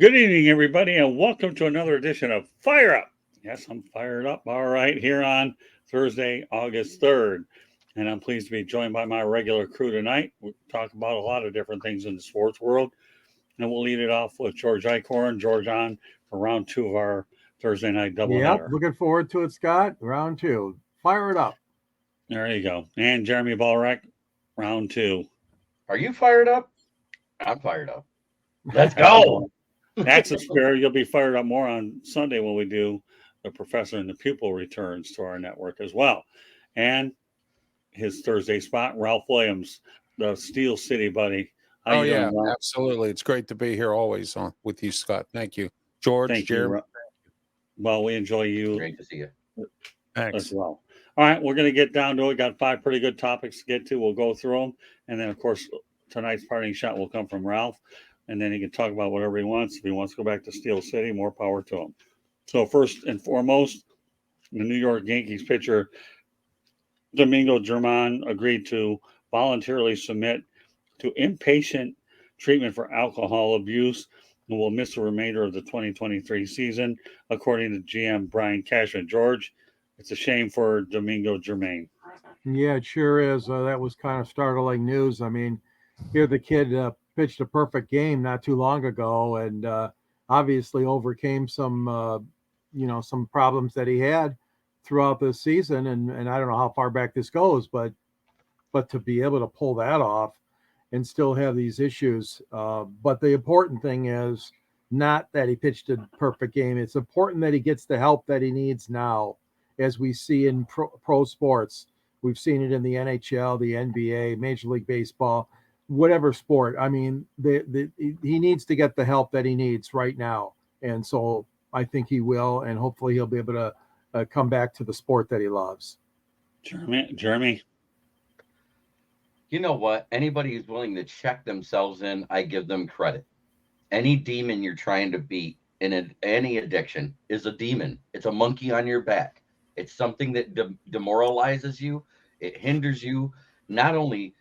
Good evening, everybody, and welcome to another edition of Fire Up. Yes, I'm fired up. All right, here on Thursday, August 3rd. And I'm pleased to be joined by my regular crew tonight. We'll talk about a lot of different things in the sports world. And we'll lead it off with George Eichhorn. George on for round two of our Thursday night doubleheader. Yep, looking forward to it, Scott. Round two. Fire it up. There you go. And Jeremy Ballrek, round two. Are you fired up? I'm fired up. Let's go. That's a spirit. You'll be fired up more on Sunday when we do the professor and the pupil returns to our network as well. And his Thursday spot, Ralph Williams, the Steel City buddy. How you doing, Ralph? Absolutely. It's great to be here always with you, Scott. Thank you. George, Thank Jeremy. you. Well, we enjoy you. Great to see you. Thanks. As well. All right, we're going to get down to it. Got 5 pretty good topics to get to. We'll go through them. And then, of course, tonight's parting shot will come from Ralph. And then he can talk about whatever he wants. If he wants to go back to Steel City, more power to him. So first and foremost, the New York Yankees pitcher domingogerman agreed to voluntarily submit to inpatient treatment for alcohol abuse and will miss the remainder of the 2023 season, according to GM briancashman. George, it's a shame for domingogerman. Yeah, it sure is. That was kind of startling news. I mean, here the kid pitched a perfect game not too long ago, and obviously overcame some, some problems that he had throughout the season. And I don't know how far back this goes, but to be able to pull that off and still have these issues. But the important thing is not that he pitched a perfect game. It's important that he gets the help that he needs now, as we see in pro sports. We've seen it in the NHL, the NBA, Major League Baseball, whatever sport. I mean, he needs to get the help that he needs right now. And so I think he will, and hopefully he'll be able to come back to the sport that he loves. Jeremy. You know what? Anybody who's willing to check themselves in, I give them credit. Any demon you're trying to beat in any addiction is a demon. It's a monkey on your back. It's something that demoralizes you. It hinders you, not only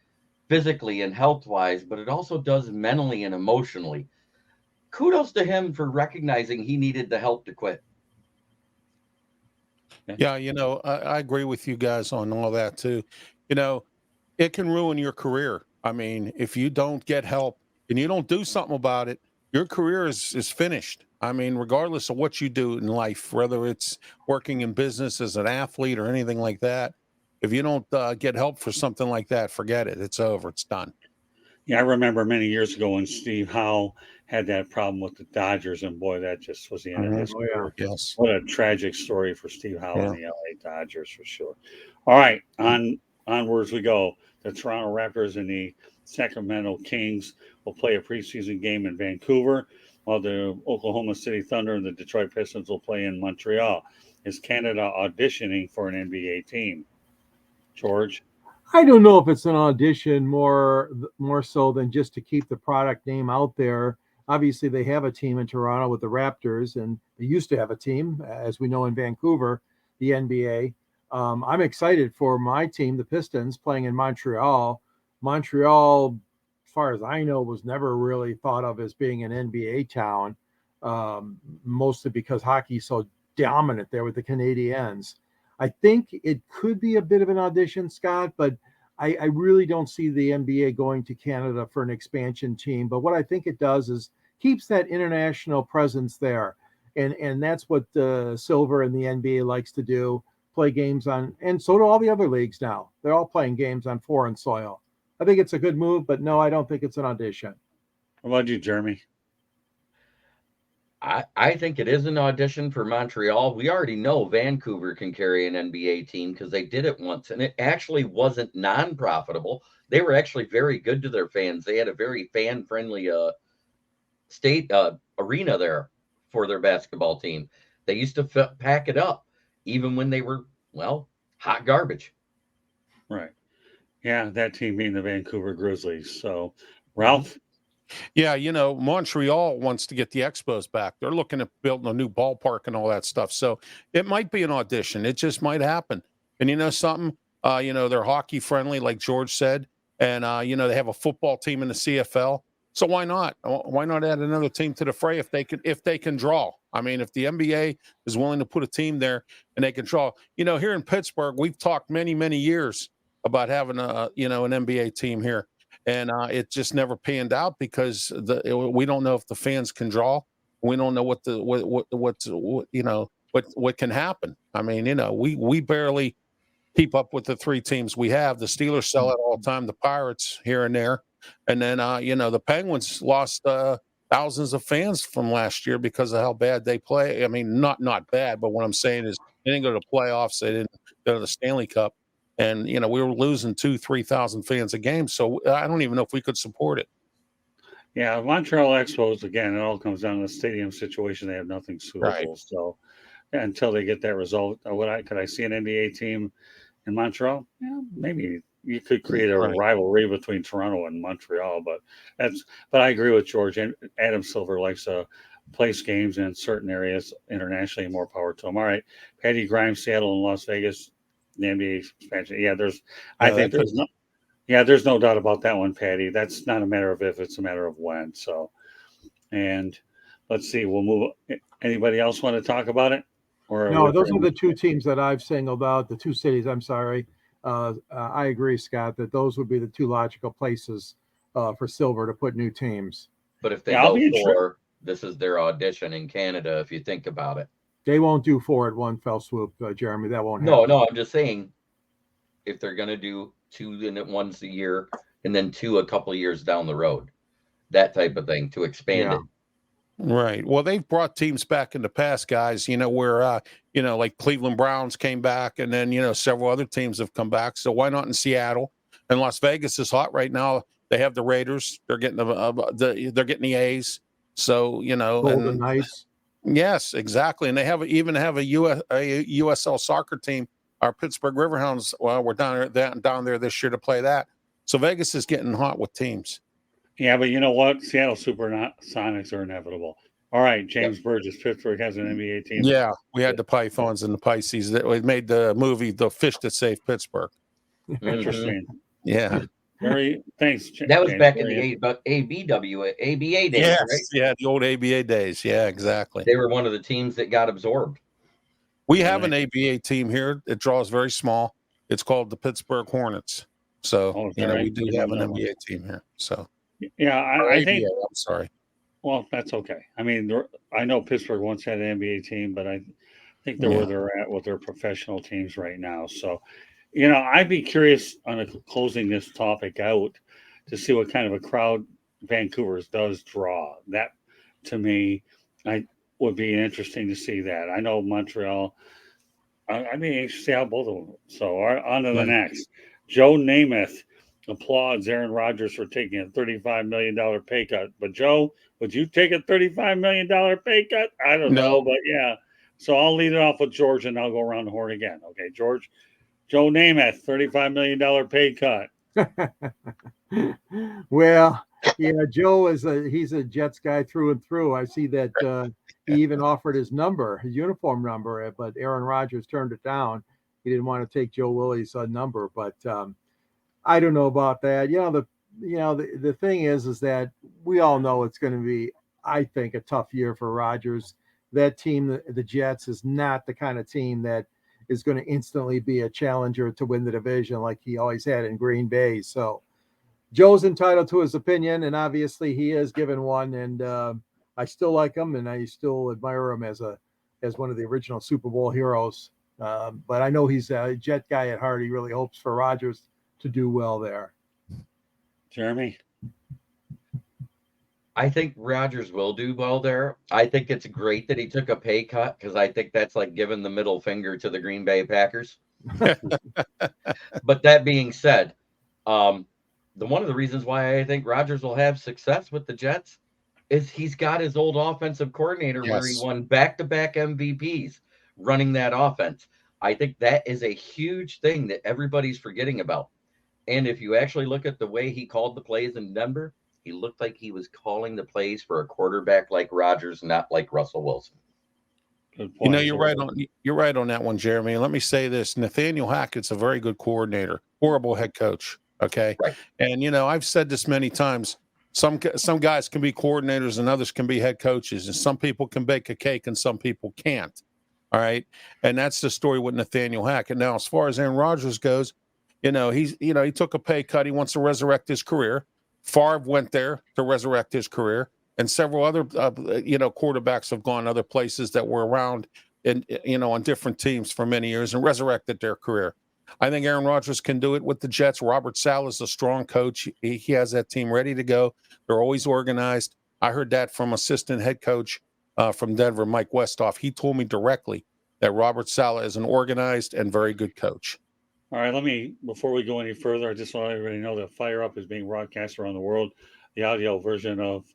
physically and health-wise, but it also does mentally and emotionally. Kudos to him for recognizing he needed the help to quit. Yeah, I agree with you guys on all that too. It can ruin your career. I mean, if you don't get help and you don't do something about it, your career is finished. I mean, regardless of what you do in life, whether it's working in business as an athlete or anything like that, if you don't get help for something like that, forget it. It's over. It's done. Yeah, I remember many years ago when Steve Howe had that problem with the Dodgers, and boy, that just was the end of his career. Yes. What a tragic story for Steve Howe and the LA Dodgers, for sure. All right, onwards we go. The Toronto Raptors and the Sacramento Kings will play a preseason game in Vancouver, while the Oklahoma City Thunder and the Detroit Pistons will play in Montreal. Is Canada auditioning for an NBA team? George? I don't know if it's an audition more so than just to keep the product name out there. Obviously, they have a team in Toronto with the Raptors, and they used to have a team, as we know, in Vancouver, the NBA. I'm excited for my team, the Pistons, playing in Montreal. Montreal, as far as I know, was never really thought of as being an NBA town, mostly because hockey's so dominant there with the Canadiens. I think it could be a bit of an audition, Scott, but I really don't see the NBA going to Canada for an expansion team. But what I think it does is keeps that international presence there. And that's what Silver and the NBA likes to do, play games on, and so do all the other leagues now. They're all playing games on foreign soil. I think it's a good move, but no, I don't think it's an audition. How about you, Jeremy? I think it is an audition for Montreal. We already know Vancouver can carry an NBA team because they did it once, and it actually wasn't non-profitable. They were actually very good to their fans. They had a very fan-friendly state arena there for their basketball team. They used to pack it up, even when they were, hot garbage. Right. Yeah, that team being the Vancouver Grizzlies. So, Ralph? Yeah, Montreal wants to get the Expos back. They're looking at building a new ballpark and all that stuff. So it might be an audition. It just might happen. And you know something? They're hockey friendly, like George said. And, they have a football team in the CFL. So why not? Why not add another team to the fray if they can draw? I mean, if the NBA is willing to put a team there and they can draw, here in Pittsburgh, we've talked many, many years about having an NBA team here, and it just never panned out because we don't know if the fans can draw. We don't know what can happen. I mean, we barely keep up with the three teams we have. The Steelers sell it all the time. The Pirates here and there. And then, the Penguins lost thousands of fans from last year because of how bad they play. I mean, not bad, but what I'm saying is they didn't go to the playoffs. They didn't go to the Stanley Cup. And, we were losing 2,000-3,000 fans a game. So I don't even know if we could support it. Yeah, Montreal Expos, again, it all comes down to the stadium situation. They have nothing suitable. Right. So until they get that result, could I see an NBA team in Montreal? Yeah, maybe. You could create a rivalry between Toronto and Montreal, but I agree with George. And Adam Silver likes to place games in certain areas internationally, and more power to him. All right, Patty Grimes, Seattle and Las Vegas, the NBA expansion. Yeah, there's no doubt about that one, Patty. That's not a matter of if, it's a matter of when. So, and let's see, we'll move. Anybody else want to talk about it? No, those are the two teams that I've singled out. The two cities. I'm sorry. I agree, Scott, that those would be the two logical places for Silver to put new teams. But if they go four, this is their audition in Canada, if you think about it. They won't do four at one fell swoop, Jeremy. That won't happen. No, I'm just saying, if they're going to do two once a year and then two a couple of years down the road, that type of thing to expand it. Right. Well, they've brought teams back in the past, guys, where, like Cleveland Browns came back, and then, several other teams have come back. So why not in Seattle? And Las Vegas is hot right now. They have the Raiders. They're getting they're getting the A's. So, Golden Knights. Yes, exactly. And they even have a USL soccer team. Our Pittsburgh Riverhounds, we're down there this year to play that. So Vegas is getting hot with teams. Yeah, but you know what? Seattle Supersonics are inevitable. All right, James Burgess, Pittsburgh has an NBA team. Yeah, we had the Pythons and the Pisces. We made the movie The Fish That Saved Pittsburgh. Interesting. Yeah. Thanks. That was back in the ABA days, yes, right? Yeah, the old ABA days. Yeah, exactly. They were one of the teams that got absorbed. We have an ABA team here. It draws very small. It's called the Pittsburgh Hornets. So, we do have an NBA team here. So. Yeah, I think. I'm sorry. Well, that's okay. I mean, I know Pittsburgh once had an NBA team, but I think they're where they're at with their professional teams right now. So, I'd be curious on closing this topic out to see what kind of a crowd Vancouver does draw. That, to me, would be interesting to see that. I know Montreal. I'd be anxious to see how both of them. So, on to the next. Joenamath applauds Aaron Rodgers for taking a $35 million pay cut. But Joe, would you take a $35 million pay cut? I don't know, but yeah. So I'll lead it off with George, and I'll go around the horn again. Okay, George. Joenamath, $35 million pay cut. Well, yeah, Joe he's a Jets guy through and through. I see that he even offered his uniform number, but Aaron Rodgers turned it down. He didn't want to take Joe Willie's number, but I don't know about that. The thing is that we all know it's going to be, I think, a tough year for Rodgers. That team, the Jets, is not the kind of team that is going to instantly be a challenger to win the division like he always had in Green Bay. So Joe's entitled to his opinion, and obviously he is given one. And I still like him, and I still admire him as one of the original Super Bowl heroes. But I know he's a Jet guy at heart. He really hopes for Rodgers to do well there. Jeremy? I think Rodgers will do well there. I think it's great that he took a pay cut because I think that's like giving the middle finger to the Green Bay Packers. But that being said, one of the reasons why I think Rodgers will have success with the Jets is he's got his old offensive coordinator where he won back-to-back MVPs running that offense. I think that is a huge thing that everybody's forgetting about. And if you actually look at the way he called the plays in Denver, he looked like he was calling the plays for a quarterback like Rodgers, not like Russell Wilson. You're right on that one, Jeremy. And let me say this: Nathaniel Hackett's a very good coordinator, horrible head coach. Okay, right. And I've said this many times. Some guys can be coordinators and others can be head coaches, and some people can bake a cake and some people can't. All right, and that's the story with Nathaniel Hackett. Now, as far as Aaron Rodgers goes, he took a pay cut. He wants to resurrect his career. Favre went there to resurrect his career, and several other quarterbacks have gone other places that were around on different teams for many years and resurrected their career. I think Aaron Rodgers can do it with the Jets. Robertsaleh is a strong coach. He has that team ready to go. They're always organized. I heard that from assistant head coach from Denver, Mike Westhoff. He told me directly that Robertsaleh is an organized and very good coach. All right, before we go any further, I just want everybody to know that Fire Up is being broadcast around the world. The audio version of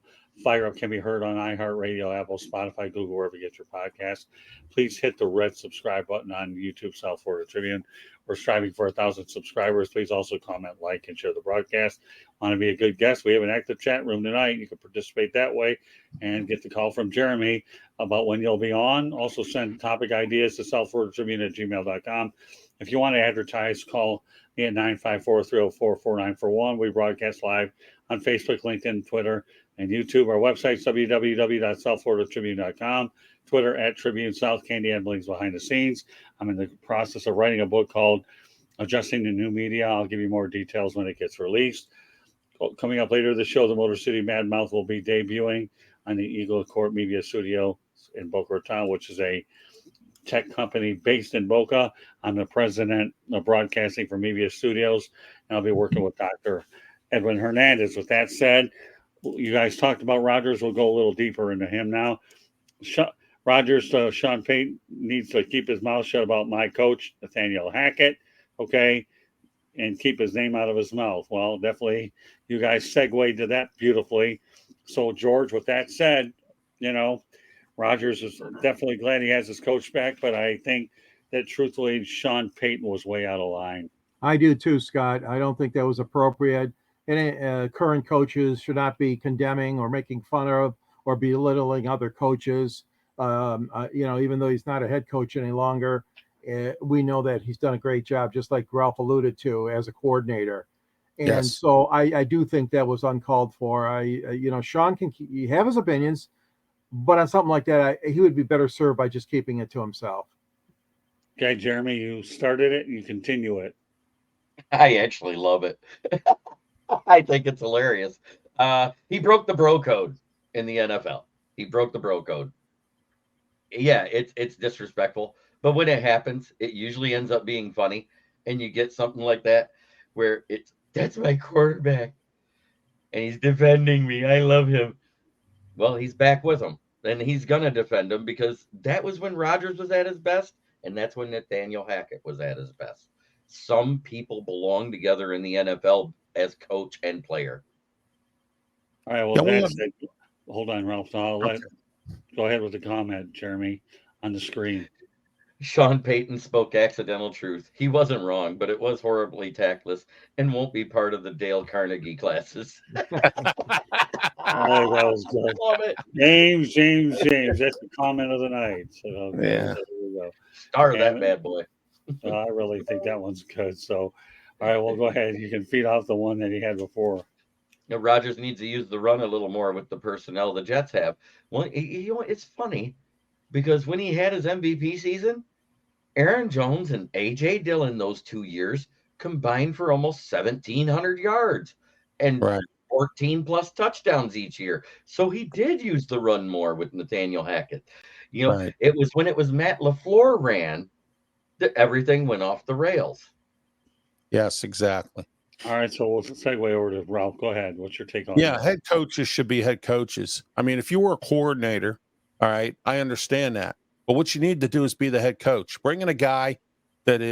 Fire Up can be heard on iHeartRadio, Apple, Spotify, Google, wherever you get your podcasts. Please hit the red subscribe button on YouTube, South Florida Tribune. We're striving for 1,000 subscribers. Please also comment, like, and share the broadcast. Want to be a good guest? We have an active chat room tonight. You can participate that way and get the call from Jeremy about when you'll be on. Also send topic ideas to southfloridatribune@gmail.com. If you want to advertise, call me at 954-304-4941. We broadcast live on Facebook, LinkedIn, Twitter, and YouTube. Our website is www.southfloridatribune.com. Twitter @Tribune South. Candy Edbling's behind the scenes. I'm in the process of writing a book called Adjusting to New Media. I'll give you more details when it gets released. Coming up later this show, the Motor City Mad Mouth will be debuting on the Eagle Court Media Studio in Boca Raton, which is a tech company based in Boca. I'm the president of broadcasting for Media Studios, and I'll be working with Dr. Edwin Hernandez. With that said, you guys talked about Rodgers. We'll go a little deeper into him now. Rodgers, Sean Payton needs to keep his mouth shut about my coach, Nathaniel Hackett, okay, and keep his name out of his mouth. Well, definitely you guys segued to that beautifully. So, George, with that said, Rodgers is definitely glad he has his coach back, but I think that truthfully, Sean Payton was way out of line. I do too, Scott. I don't think that was appropriate. And current coaches should not be condemning or making fun of or belittling other coaches. Even though he's not a head coach any longer, we know that he's done a great job, just like Ralph alluded to, as a coordinator. And Yes. so I do think that was uncalled for. Sean can have his opinions, but on something like that, he would be better served by just keeping it to himself. Okay, Jeremy, you started it, you continue it. I actually love it. I think it's hilarious. He broke the bro code in the NFL. He broke the bro code. Yeah, it's disrespectful, but when it happens, it usually ends up being funny, and you get something like that where that's my quarterback, and he's defending me. I love him. Well, he's back with him, and he's gonna defend him because that was when Rodgers was at his best, and that's when Nathaniel Hackett was at his best. Some people belong together in the NFL as coach and player. All right, well, that's it. Hold on, Ralph. Go ahead with the comment, Jeremy, on the screen. Sean Payton spoke accidental truth. He wasn't wrong, but it was horribly tactless and won't be part of the Dale Carnegie classes. Oh, that was good. Love it. James. That's the comment of the night. So, Yeah. There we go. Star that bad boy. I really think that one's good. So, all right, well, go ahead. You can feed off the one that he had before. Rodgers needs to use the run a little more with the personnel the Jets have. Well, it's funny because when he had his MVP season, Aaron Jones and A.J. Dillon those 2 years combined for almost 1,700 yards and 14 plus touchdowns each year. So he did use the run more with Nathaniel Hackett. It was when it was Matt LaFleur ran that everything went off the rails. Yes, exactly. All right, so we'll segue over to Ralph. Go ahead. What's your take on Yeah, that? head coaches should be head coaches. I mean, if you were a coordinator, all right, I understand that. But what you need to do is be the head coach. Bring in a guy that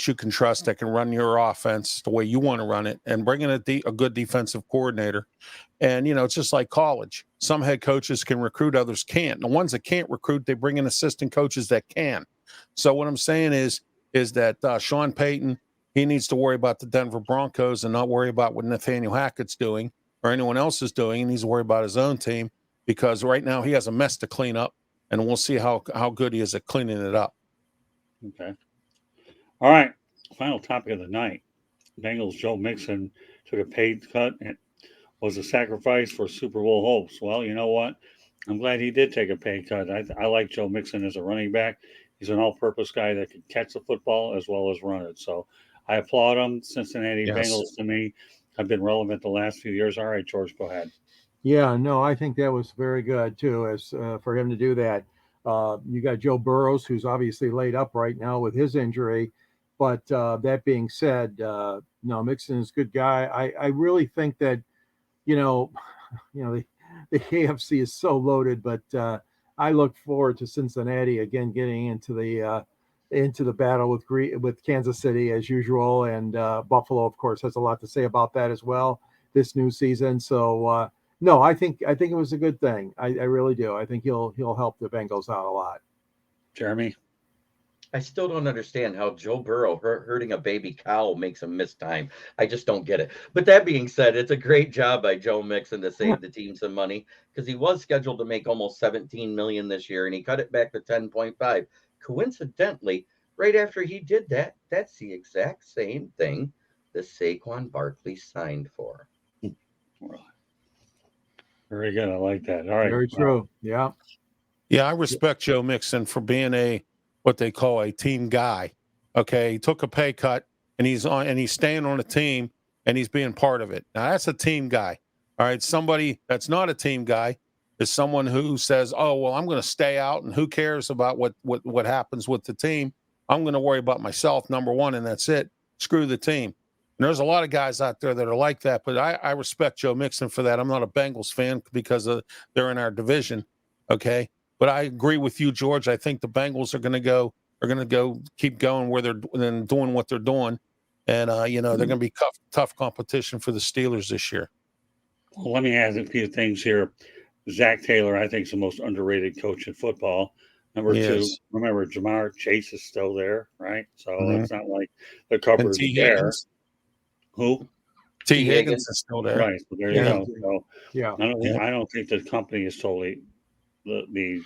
you can trust, that can run your offense the way you want to run it, and bring in a good defensive coordinator. And, it's just like college. Some head coaches can recruit, others can't. The ones that can't recruit, they bring in assistant coaches that can. So what I'm saying is that Sean Payton, he needs to worry about the Denver Broncos and not worry about what Nathaniel Hackett's doing or anyone else is doing. He needs to worry about his own team because right now he has a mess to clean up, and we'll see how good he is at cleaning it up. Okay. All right. Final topic of the night. Bengals Joe Mixon took a pay cut was a sacrifice for Super Bowl hopes. Well, you know what? I'm glad he did take a pay cut. I like Joe Mixon as a running back. He's an all-purpose guy that can catch the football as well as run it. So I applaud him. Cincinnati Yes. Bengals, to me, have been relevant the last few years. All right, George, go ahead. Yeah, no, I think that was very good too, as for him to do that. You got Joe Burrows, who's obviously laid up right now with his injury. But that being said, no, Mixon is a good guy. I really think that, you know, the AFC is so loaded, but I look forward to Cincinnati again getting into the battle with Kansas City as usual, and Buffalo, of course, has a lot to say about that as well this new season. So no, I think it was a good thing. I really do. I think he'll help the Bengals out a lot. Jeremy? I still don't understand how Joe Burrow hurting a baby cow makes him miss time. I just don't get it. But that being said, it's a great job by Joe Mixon to save the team some money, because he was scheduled to make almost $17 million this year, and he cut it back to 10.5. Coincidentally, right after he did that, that's the exact same thing that Saquon Barkley signed for. Very good. I like that. All right. Very true. Yeah. Yeah, I respect Joe Mixon for being what they call a team guy. Okay, he took a pay cut and he's staying on a team and he's being part of it. Now that's a team guy. All right, somebody that's not a team guy is someone who says, "Oh, well, I'm going to stay out and who cares about what happens with the team? I'm going to worry about myself, number one, and that's it. Screw the team." And there's a lot of guys out there that are like that, but I respect Joe Mixon for that. I'm not a Bengals fan because they're in our division. Okay. But I agree with you, George. I think the Bengals are going to go keep going where they're doing what they're doing, and they're going to be tough competition for the Steelers this year. Well, let me add a few things here. Zactaylor, I think, is the most underrated coach in football. Number two, remember Jamarchase is still there, right? So it's not like the cover is there. Who? Teehiggins is still there, right? So there you go. So yeah, I don't think the company is totally. The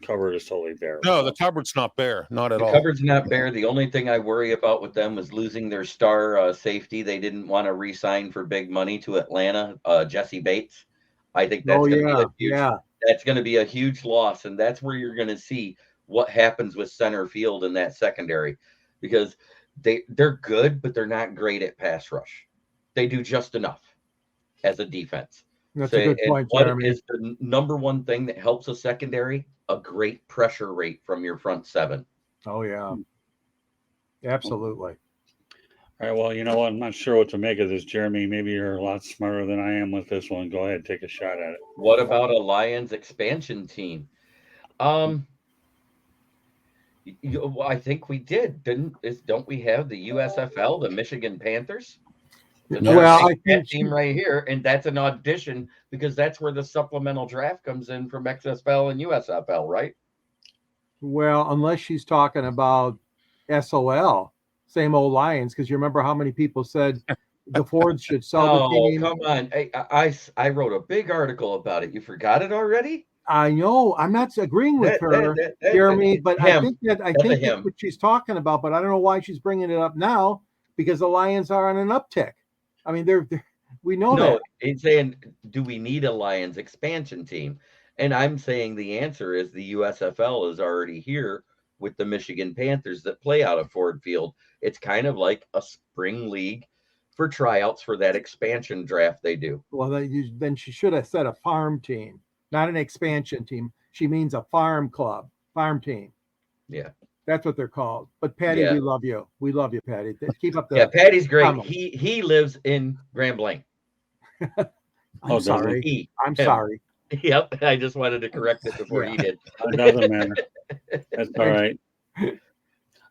cupboard is totally bare. No, the cupboard's not bare, not at all. The cupboard's not bare. The only thing I worry about with them was losing their star safety. They didn't want to re-sign for big money to Atlanta, Jesse Bates. I think that's that's going to be a huge loss, and that's where you're going to see what happens with center field in that secondary, because they're good, but they're not great at pass rush. They do just enough as a defense. That's a good point, Jeremy. What is the number one thing that helps a secondary? A great pressure rate from your front seven. Oh, yeah. Absolutely. All right, well, you know what? I'm not sure what to make of this, Jeremy. Maybe you're a lot smarter than I am with this one. Go ahead, take a shot at it. What about a Lions expansion team? I think we did. Don't we have the USFL, the Michigan Panthers? Well, I think team right here, and that's an audition because that's where the supplemental draft comes in from XFL and USFL, right? Well, unless she's talking about SOL, same old Lions, because you remember how many people said the Fords should sell the team. Come on. I wrote a big article about it. You forgot it already? I know. I'm not agreeing with her, Jeremy, but I think that's what she's talking about, but I don't know why she's bringing it up now, because the Lions are on an uptick. I mean, we know that. No, it's saying, do we need a Lions expansion team? And I'm saying the answer is the USFL is already here with the Michigan Panthers that play out of Ford Field. It's kind of like a spring league for tryouts for that expansion draft they do. Well, then she should have said a farm team, not an expansion team. She means a farm team. Yeah. That's what they're called. But Patty, we love you. We love you, Patty. Keep up the Patty's great. comment. He lives in Grand Blanc. I'm sorry. I'm sorry. Yep. I just wanted to correct it before he did. It doesn't matter. That's all right. All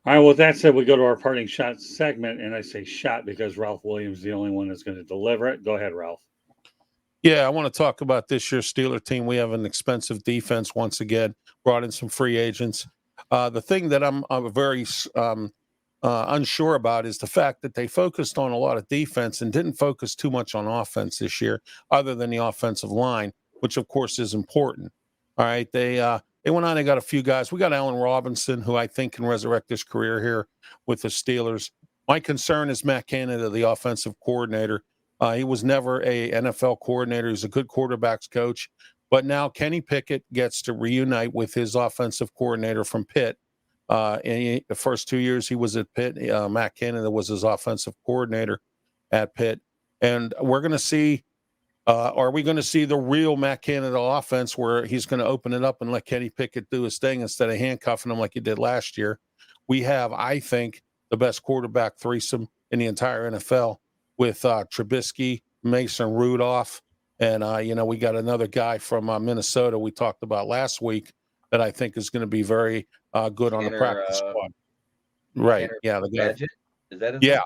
right. Well, with that said, we go to our parting shot segment, and I say shot because Ralph Williams is the only one that's going to deliver it. Go ahead, Ralph. Yeah, I want to talk about this year's Steeler team. We have an expensive defense once again, brought in some free agents. The thing that I'm very unsure about is the fact that they focused on a lot of defense and didn't focus too much on offense this year, other than the offensive line, which of course is important. All right, they went on. They got a few guys. We got Allen Robinson, who I think can resurrect his career here with the Steelers. My concern is Matt Canada, the offensive coordinator. He was never a NFL coordinator. He's a good quarterbacks coach. But now Kenny Pickett gets to reunite with his offensive coordinator from Pitt. The first 2 years he was at Pitt, Matt Canada was his offensive coordinator at Pitt. And we're going to see, are we going to see the real Matt Canada offense where he's going to open it up and let Kenny Pickett do his thing instead of handcuffing him like he did last year? We have, I think, the best quarterback threesome in the entire NFL with Trubisky, Mason Rudolph, and, we got another guy from Minnesota we talked about last week that I think is going to be very good on the practice squad. Right. Yeah. The guy. Gadget? Is that his name?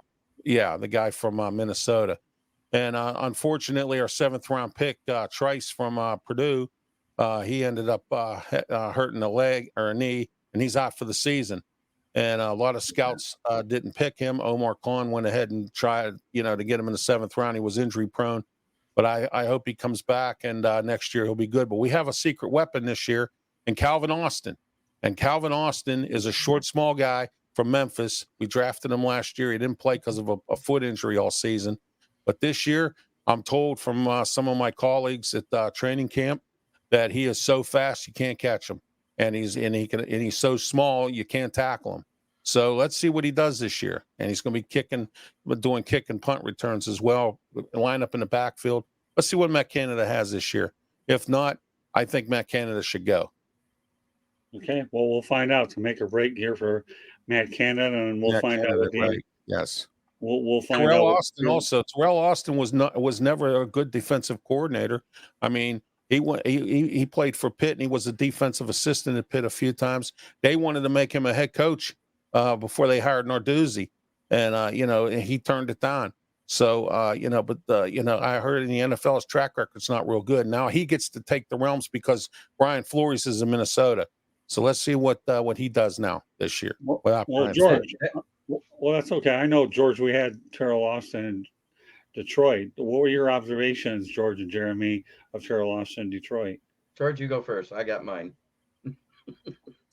Yeah. The guy from Minnesota. And unfortunately, our 7th round pick, Trice from Purdue, he ended up hurting a leg or a knee, and he's out for the season. And a lot of scouts didn't pick him. Omar Khan went ahead and tried, to get him in the 7th round. He was injury prone, but I hope he comes back and next year he'll be good. But we have a secret weapon this year in Calvin Austin. And Calvin Austin is a short, small guy from Memphis. We drafted him last year. He didn't play because of a foot injury all season. But this year, I'm told from some of my colleagues at training camp that he is so fast you can't catch him. And he's so small you can't tackle him. So let's see what he does this year. And he's going to be doing kick and punt returns as well. Line up in the backfield. Let's see what Matt Canada has this year. If not, I think Matt Canada should go. Okay, well, we'll find out to make a break here for Matt Canada, and we'll find out. Right. Yes. We'll find Terrell out. Austin also. Terrell Austin was never a good defensive coordinator. I mean, he played for Pitt, and he was a defensive assistant at Pitt a few times. They wanted to make him a head coach before they hired Narduzzi, and he turned it down. So I heard in the NFL his track record's not real good. Now he gets to take the realms because Brian Flores is in Minnesota. So let's see what he does now this year. Well, George. Well, that's okay. I know, George, we had Terrell Austin in Detroit. What were your observations, George and Jeremy, of Terrell Austin in Detroit? George, you go first. I got mine.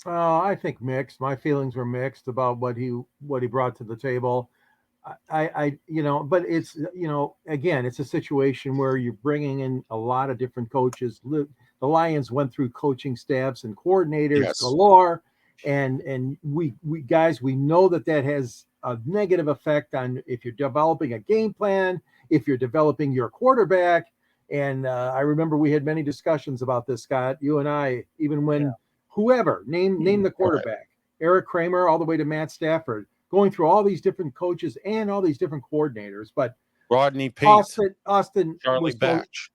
I think mixed. My feelings were mixed about what he brought to the table. But it's, again, it's a situation where you're bringing in a lot of different coaches. The Lions went through coaching staffs and coordinators galore. And we know that has a negative effect on if you're developing a game plan, if you're developing your quarterback. And I remember we had many discussions about this, Scott, you and I, even when whoever name the quarterback, Eric Kramer, all the way to Matt Stafford, going through all these different coaches and all these different coordinators. But Rodney Pete, Austin Charlie Batch,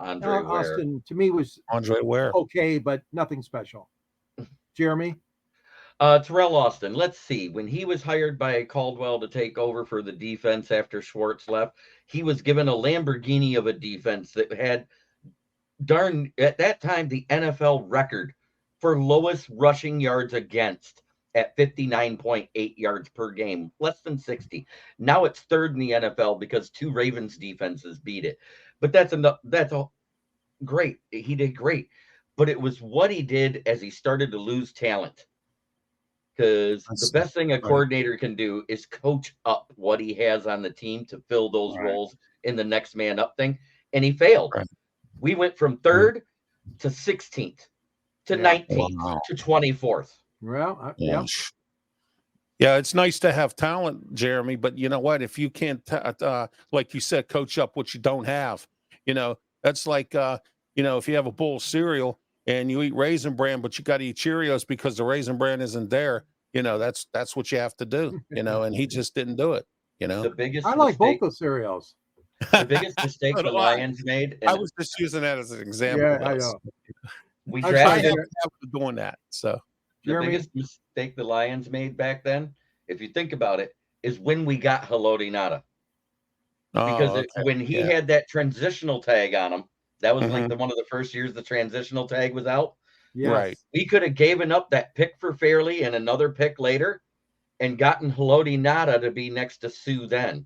Austin to me was Andre Ware, okay, but nothing special. Jeremy? Terrell Austin, let's see. When he was hired by Caldwell to take over for the defense after Schwartz left, he was given a Lamborghini of a defense that had at that time, the NFL record for lowest rushing yards against at 59.8 yards per game, less than 60. Now it's third in the NFL because 2 Ravens defenses beat it. But that's great. He did great. But it was what he did as he started to lose talent. Because the best thing a coordinator can do is coach up what he has on the team to fill those roles in the next man up thing. And he failed. Right. We went from 3rd to 16th to 19th to 24th. Well, yeah, it's nice to have talent, Jeremy. But you know what? If you can't, like you said, coach up what you don't have, that's like, if you have a bowl of cereal and you eat Raisin Bran, but you got to eat Cheerios because the Raisin Bran isn't there. That's what you have to do. And he just didn't do it. The biggest. I like both those cereals. The biggest mistake the Lions made. I was just using that as an example. Yeah, I know. We drafted doing that. So the biggest mistake the Lions made back then, if you think about it, is when we got Haloti Because when he had that transitional tag on him, that was like one of the first years the transitional tag was out. Yes. Right. We could have given up that pick for Fairley and another pick later and gotten Haloti to be next to Sue then.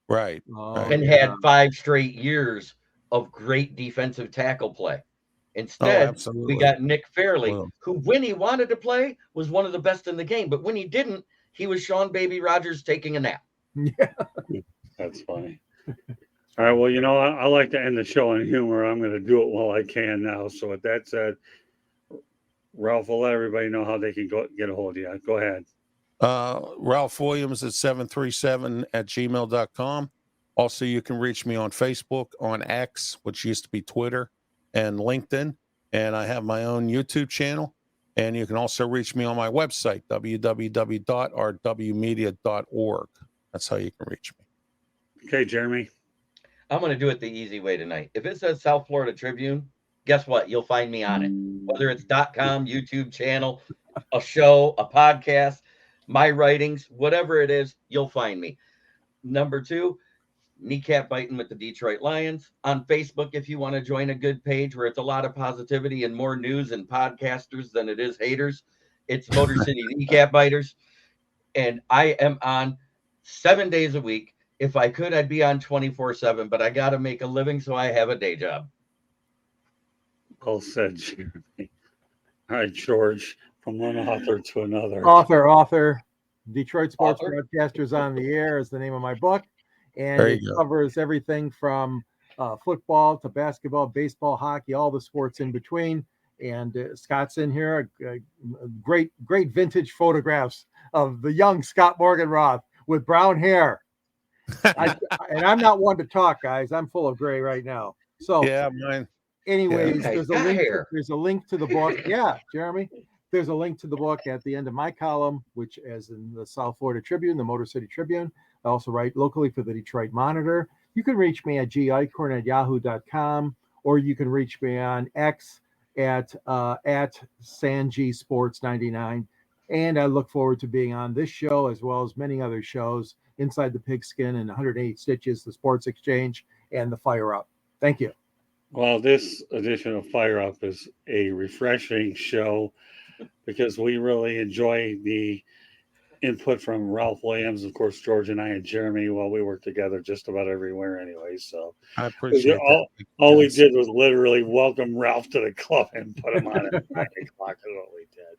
Right. And had 5 straight years of great defensive tackle play. Instead, we got Nick Fairley, who, when he wanted to play, was one of the best in the game. But when he didn't, he was Sean Baby Rogers taking a nap. Yeah. That's funny. All right. Well, I like to end the show on humor. I'm going to do it while I can now. So with that said, Ralph will let everybody know how they can get a hold of you. Go ahead. Ralph Williams at 737@gmail.com. Also, you can reach me on Facebook, on X, which used to be Twitter, and LinkedIn. And I have my own YouTube channel. And you can also reach me on my website, www.rwmedia.org. That's how you can reach me. Okay, Jeremy. I'm going to do it the easy way tonight. If it says South Florida Tribune, guess what? You'll find me on it. Whether it's .com, YouTube channel, a show, a podcast, my writings, whatever it is, you'll find me. Number 2, kneecap biting with the Detroit Lions. On Facebook, if you want to join a good page where it's a lot of positivity and more news and podcasters than it is haters, it's Motor City Kneecap Biters. And I am on 7 days a week. If I could, I'd be on 24/7, but I got to make a living, so I have a day job. Well said, Jeremy. All right, George, from one author to another. Author. Detroit Sports Broadcasters on the Air is the name of my book. And it covers everything from football to basketball, baseball, hockey, all the sports in between. And Scott's in here. Great vintage photographs of the young Scott Morganroth with brown hair. And I'm not one to talk, guys. I'm full of gray right now. So yeah, mine. Anyways, there's a link to the book. Yeah, Jeremy. There's a link to the book at the end of my column, which is in the South Florida Tribune, the Motor City Tribune. I also write locally for the Detroit Monitor. You can reach me at gicorn@yahoo.com, or you can reach me on X at SanGSports99. And I look forward to being on this show as well as many other shows, Inside the Pigskin and 108 Stitches, the Sports Exchange, and the Fire Up. Thank you. Well, this edition of Fire Up is a refreshing show because we really enjoy the input from Ralph Williams. Of course, George and I and Jeremy, well, we work together just about everywhere anyway. So I appreciate all we did was literally welcome Ralph to the club and put him on at 9 o'clock is what we did.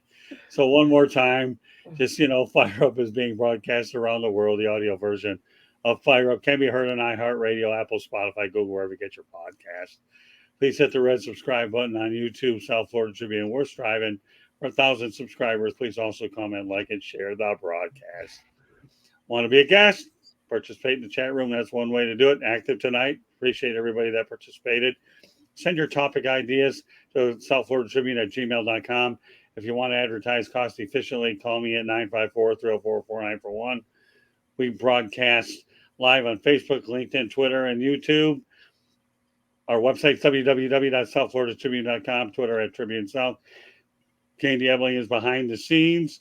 So one more time, just, Fire Up is being broadcast around the world. The audio version of Fire Up can be heard on iHeartRadio, Apple, Spotify, Google, wherever you get your podcast. Please hit the red subscribe button on YouTube, South Florida Tribune. We're striving for 1,000 subscribers. Please also comment, like, and share the broadcast. Want to be a guest? Participate in the chat room. That's one way to do it. Active tonight. Appreciate everybody that participated. Send your topic ideas to southfloridatribune@gmail.com. If you want to advertise cost efficiently, call me at 954-304-4941. We broadcast live on Facebook, LinkedIn, Twitter, and YouTube. Our website, www.southfloridatribune.com, Twitter at Tribune South. Candy Ebling is behind the scenes.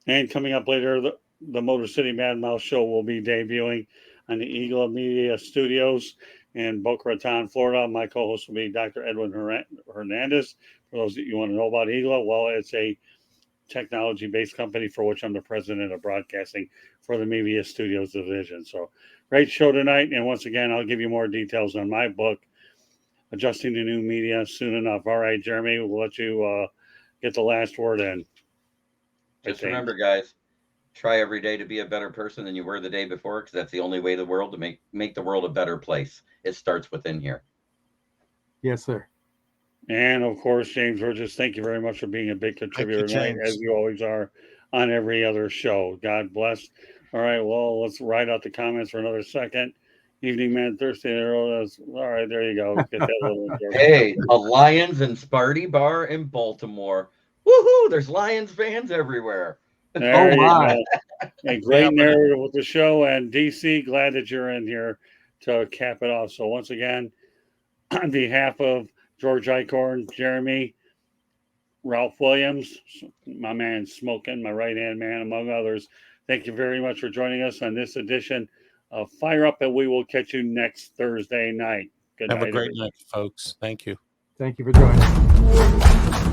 And coming up later, the Motor City Mad Mouse Show will be debuting on the Eagle Media Studios in Boca Raton, Florida. My co-host will be Dr. Edwin Hernandez. For those that you want to know about Eagle, well, it's a technology-based company for which I'm the president of broadcasting for the Media Studios division. So great show tonight. And once again, I'll give you more details on my book, Adjusting to New Media, soon enough. All right, Jeremy, we'll let you get the last word in. Just remember, guys, try every day to be a better person than you were the day before, because that's the only way to make the world a better place. It starts within here. Yes, sir. And, of course, James Burgess, thank you very much for being a big contributor tonight, as you always are on every other show. God bless. All right, well, let's write out the comments for another second. Evening Man Thursday. All right, there you go. Get that little hey, a Lions and Sparty bar in Baltimore. Woohoo! There's Lions fans everywhere. There you go. A great narrative with the show. And DC, glad that you're in here to cap it off. So once again, on behalf of George Eichhorn, Jeremy, Ralph Williams, my man Smokin', my right-hand man, among others, thank you very much for joining us on this edition of Fire Up, and we will catch you next Thursday night. Good night. Have a great night, folks. Thank you. Thank you for joining.